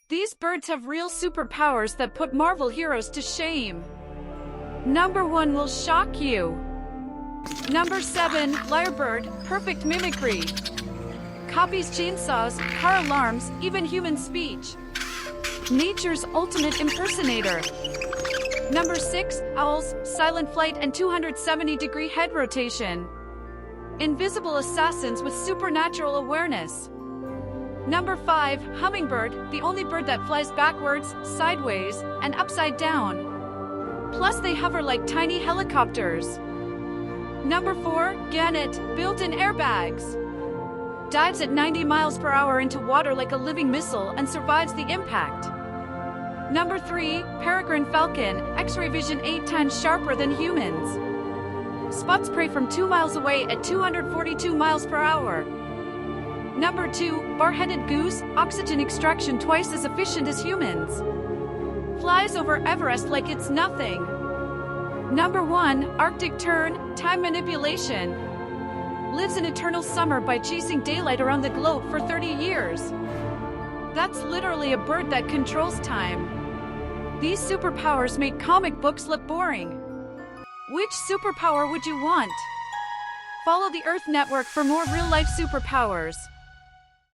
These birds have real superpowers that put Marvel heroes to shame. Number 1 will shock you. Number 7, Lyrebird, perfect mimicry. Copies chainsaws, car alarms, even human speech. Nature's ultimate impersonator. Number 6, owls, silent flight and 270-degree head rotation. Invisible assassins with supernatural awareness. Number 5, hummingbird, the only bird that flies backwards, sideways, and upside down. Plus they hover like tiny helicopters. Number 4, gannet, built-in airbags. Dives at 90 miles per hour into water like a living missile and survives the impact. Number 3, Peregrine Falcon, X-ray vision 8 times sharper than humans. Spots prey from 2 miles away at 242 miles per hour. Number 2, bar-headed goose, oxygen extraction twice as efficient as humans. Flies over Everest like it's nothing. Number 1, Arctic Tern, time manipulation. Lives in eternal summer by chasing daylight around the globe for 30 years. That's literally a bird that controls time. These superpowers make comic books look boring. Which superpower would you want? Follow the Earth Network for more real-life superpowers.